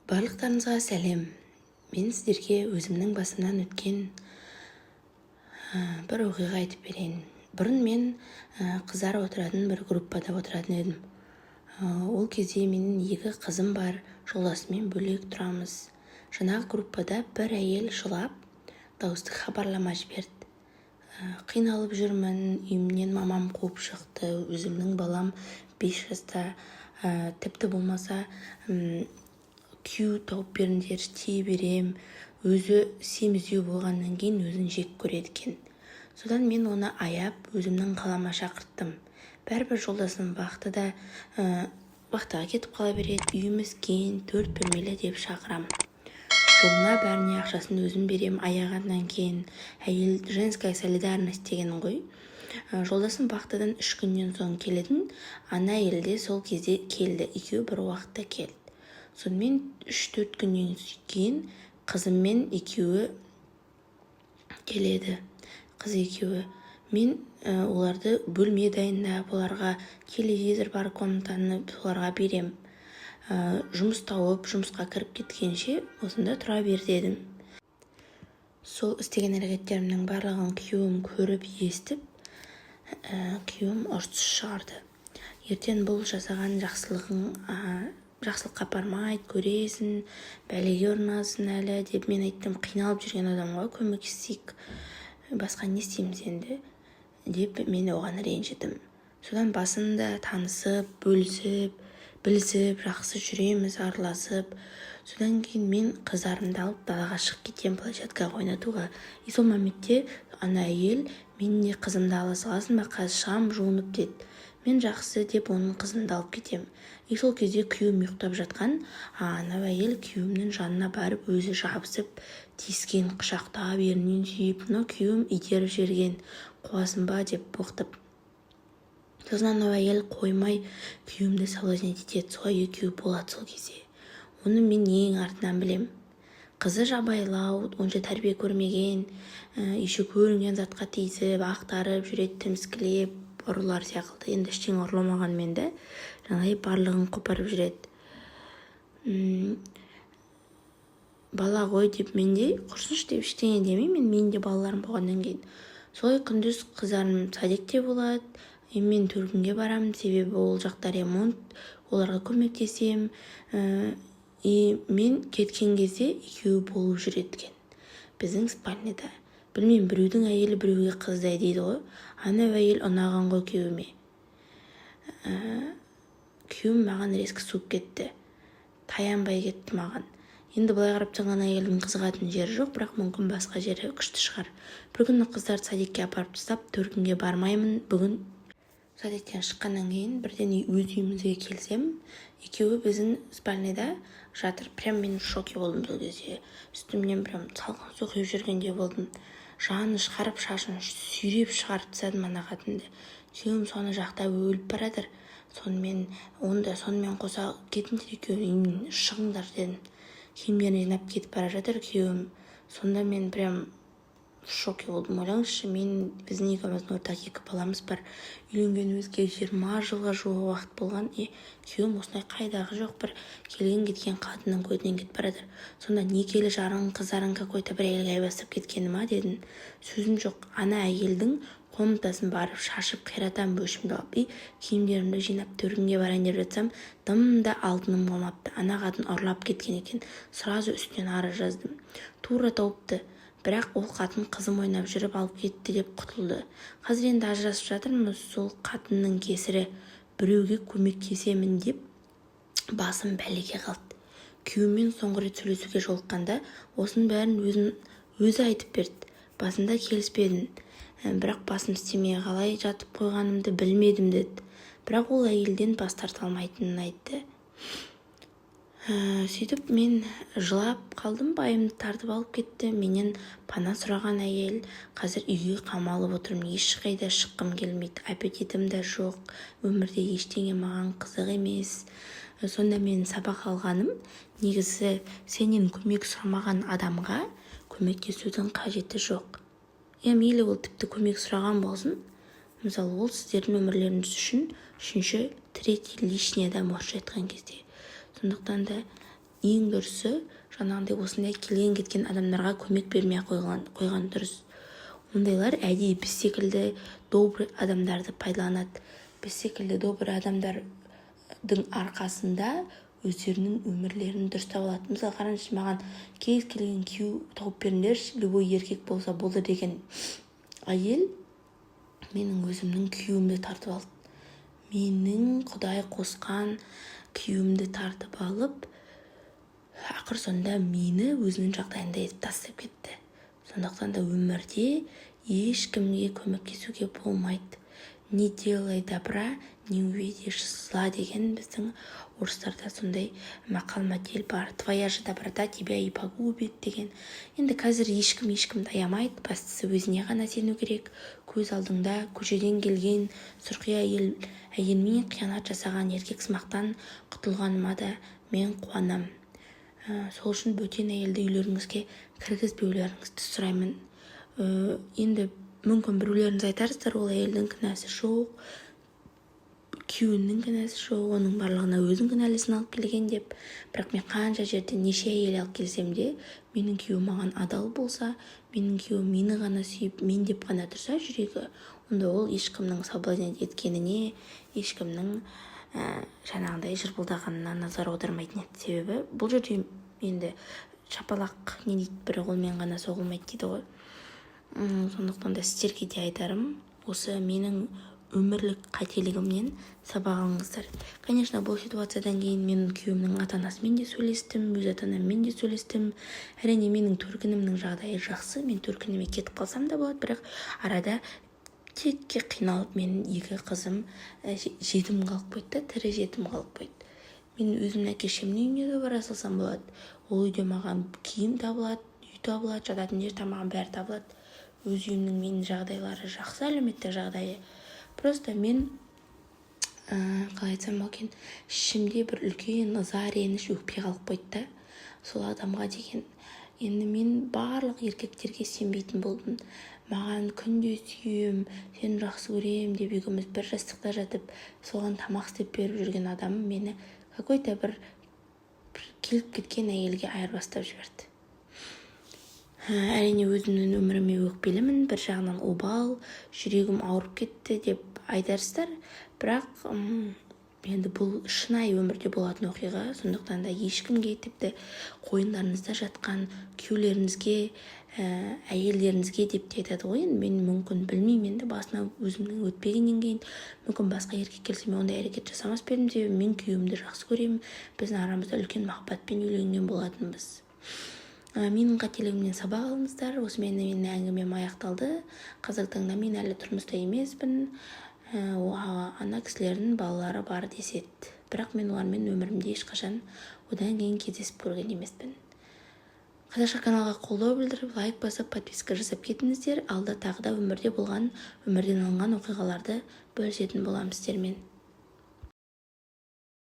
Барлықтарыңызға сәлем. Мен сіздерге өзімнің басымнан өткен бір оқиға айтып берейін. Бұрын мен қыздар отыратын бір группада отыратын едім. Ол кезде менің 2 қызым бар, жолдасыммен бөлек тұрамыз. Жаңағы группада бір әйел жылап, дауыстық хабарлама жіберді. Қиналып жүрмін, үйімнен мамам қуып шықты, өзімнің балам 5 жаста, тіпті болмаса күйеу тауып беріңдер, тие берем. Өзі семіздеу болғаннан кейін өзін жек көреді екен. Содан мен оны аяп, өзімнің қалама шақырттым. Бәрібір жолдасым вахтаға кетіп қала береді, үйіміз кең, 4 бөлмелі деп шақырам. Жолына бәріне ақшасын өзім берем, аяғаннан кейін. Әйел женская солидарность деген ғой. Жолдасым вахтадан 3 күннен соң келетін, ана әйел де сол кезде келді, екеуі бір уақытта келді. Сонымен 3-4 күннен кейін қызыммен екеуі келеді. Қыз екеуі. Мен оларды бөлме дайындап, оларға телевизор бар комнатаны соларға берем. Жұмыс тауып, жұмысқа кіріп кеткенше осында тұра бер дедім. Сол істеген әрекеттерімнің барлығын күйеуім көріп, естіп, күйеуім ұрсыс шығарды. Ертең бұл жасаған жақсылыққа апармайды, көресің, бәлеге ұрынасың әлі деп мен айттым. Қиналып жүрген адамға көмектесейік, басқа не істейміз енді деп мен оған ренжідім. Содан басында танысып, бөлісіп, білісіп, жақсы жүреміз, араласып. Содан кейін мен қыздарымды алып далаға шығып кетем площадкаға ойнатуға. Сол моментте ана әйел менің қызымды ала саласың ба, қазір шығам, жуынып деді. Мен жақсы деп оның қызымды алып кетем. Сол кезде күйеуім ұйықтап жатқан, ана әйел күйеуімнің жанына барып өзі жабысып, тиіскен, құшақтап, ернінен сүйіп, күйеуім итеріп жіберген, қуасың ба деп боқтап. Сосын ана әйел қоймай күйеуімді соблазнить етеді, солай екеуі болады сол кезде. Оны мен ең артынан білем. Қызы жабайылау, онша тәрбие көрмеген, еще көрінген затқа тиісіп, ақтарып жүреді, тіміскілеп, ұрылар сияқты. Енді ештеңе ұрламағанмен де жаңағы барлығын қопарып жүреді. Бала ғой деп менде құрсыншы деп ештеңе демеймін, мен де балаларым болғаннан кейін. Солай күндіз қыздарым садикте болады, мен төркінге барамын, себебі ол жақта ремонт, оларға көмектесем. Мен кеткен кезде екеуі болып жүреткен біздің спальныйда. Білмеймін, біреудің әйелі біреуге қыздай дейді ғой. Ана әйел ұнаған ғой күйеуіме. Күйеуім маған резко суып кетті, таянбай кетті маған. Енді былай қарап тұрған әйелдің қызығатын жері жоқ, бірақ мүмкін басқа жері күшті шығар. Бір күні қыздарды садикке апарып тастап, төркінге бармаймын. Бүгін садиктен шыққаннан кейін бірден өз үйімізге келсем, екеуі біздің спальныйда жатыр. Прям мен шоке болдым сол кезде. Үстімнен прям салқын су құйып жүргендей болдым. Жаны шығарып, шашын сүйреп шығарып тастадым ана қатынды. Күйеуім соны жақтап өліп барадыр. Сонымен қоса кетіңдер екеуі, шығыңдар дедім. Киімдерін жинап кетіп бара жатыр күйеуім. Сонда мен прям шоке болдым. Ойлаңызшы, біздің екеуміздің ортақ 2 баламыз бар. Үйленгенімізге 20 жылға жуық уақыт болған. Күйеуім осындай қайдағы жоқ бір келген кеткен қатынның көзінен кетіп барады. Сонда некелі жарың қыздарың какой-то бір әйелге айбастап кеткені ма дедім. Сөзім жоқ. Ана әйелдің комнатасын барып шашып қиратам бөшімді алып, киімдерімді жинап төркінге барайын деп жатсам, дымда алтыным болмапты. Ана қатын ұрлап кеткен екен. Сразу үстінен арыз жаздым. Тура тауыпты. Бірақ ол қатын қызым ойнап жүріп алып кетті деп құтылды. Қазір енді ажырасып жатырмыз. Сол қатынның кесірі, біреуге көмектесемін деп басым бәлеге қалды. Күйеуіммен соңғы рет сөйлесуге жолыққанда осының бәрін өзі айтып берді. Басында келіспедім, бірақ басым істемей қалай жатып қойғанымды білмедім деді. Бірақ ол әйелден бас тарта алмайтынын айтты. Сөйтіп мен жылап қалдым, байымды тартып алып кетті. Менен пана сұраған әйел, қазір үйге қамалып отырмын, ешқайда шыққым келмейді, аппетитім де жоқ, өмірде ештеңе маған қызық емес. Сонда мен сабақ алғаным, негізі сенен көмек сұрамаған адамға көмектесудің қажеті жоқ. Мейлі ол тіпті көмек сұраған болсын, мысалы ол сіздердің өмірлеріңіз үшін үшінші, третий лишний адам орысша айтқан кезде. Сондықтан да ең дұрысы жаңағындай осындай келген кеткен адамдарға көмек бермей қойған дұрыс. Ондайлар әдейі біз секілді добрый адамдарды пайдаланады. Біз секілді добрый адамдардың арқасында өздерінің өмірлерін дұрыстап алады. Мысалы, қараңызшы, маған кез келген күйеу тауып беріңдерші, любой еркек болса болды деген әйел менің өзімнің күйеуімді тартып алды. Менің Құдай қосқан күйеуімді тартып алып, ақыр сонда мені өзінің жағдайында етіп тастап кетті. Сондықтан да өмірде ешкімге көмектесуге болмайды. Не делай добра, не увидишь зла деген біздің орыстарда сондай мақал-мәтел бар. Твоя же доброта тебя и погубит деген. Енді қазір ешкімді аямайды, бастысы өзіне ғана сену керек. Көз алдыңда көшеден келген сұрқия әйелмен қиянат жасаған еркек сымақтан құтылғаныма да мен қуанам. Сол үшін бөтен әйелді үйлеріңізге кіргізбеулеріңізді сұраймын. Енді мүмкін біреулеріңіз айтарсыздар, ол әйелдің кінәсі жоқ, күйеуінің кінәсі жоқ, оның барлығына өзің кінәлісін алып келген деп. Бірақ мен қанша жерде неше әйел алып келсем де, менің күйеуім маған адал болса, менің күйеуім мені ғана сүйіп, мен деп ғана тұрса жүрегі, онда ол ешкімнің соблазнять еткеніне, ешкімнің жаңағындай жырпылдағанына назар аудармайтын еді. Себебі бұл жерде енді шапалақ не дейді, бір қолмен ғана соғылмайды дейді ғой. Сондықтан да сіздерге де айтарым, осы менің өмірлік қателігімнен сабақ алыңыздар. Конечно, бұл ситуациядан кейін менің күйеуімнің ата-анасымен де сөйлестім, өз ата-анаммен де сөйлестім. Әрине, менің төркінімнің жағдайы жақсы, мен төркініме кетіп қалсам да болады, бірақ арада текке қиналып менің екі қызым жетім қалып қойды, тірі жетім қалып қойды. Мен өзімнің әке-шешемнің үйіне де бара салсам болады. Ол үйде маған киім табылады, үй табылады, жататын жер тамағым бәрі табылады. Өз үйімнің менің жағдайлары жақсы, әлеуметтік жағдайы. Просто мен қалай айтсам екен, ішімде бір үлкен ыза, реніш, өкпе қалып қойды да, сол адамға деген. Енді мен барлық еркектерге сенбейтін болдым. Маған күнде сүйем, сені жақсы көрем деп екеуміз бір жастықта жатып, соған тамақ істеп беріп жүрген адамым мені какой-то бір келіп кеткен әйелге айырбастап жіберді. Әрине, өзімнің өміріме өкпелімін, бір жағынан обал, жүрегім ауырып кетті деп айтарсыздар, бірақ енді бұл шынайы өмірде болатын оқиға. Сондықтан да ешкімге, тіпті қойындарыңызда жатқан күйеулеріңізге, әйелдеріңізге деп те айтады ғой. Мен мүмкін білмеймін, енді басына өзімнің өтпегеннен кейін мүмкін басқа еркек келсе мен ондай әрекет жасамас па едім, себебі мен күйеуімді жақсы көремін, біздің арамызда үлкен махаббатпен үйленген болатынбыз. Менің қателігімнен сабақ алыңыздар. Осымен менің әңгімем аяқталды. Қазіргі таңда мен әлі тұрмыста емеспін. Ана кісілердің балалары бар деседі. Бірақ мен олармен өмірімде ешқашан одан кейін кездесіп көрген емеспін. Қазақша каналға қолдау білдіріп, лайк басып, подписка жасап кетіңіздер. Алда тағы да өмірден алынған оқиғаларды бөлісетін боламын сіздермен.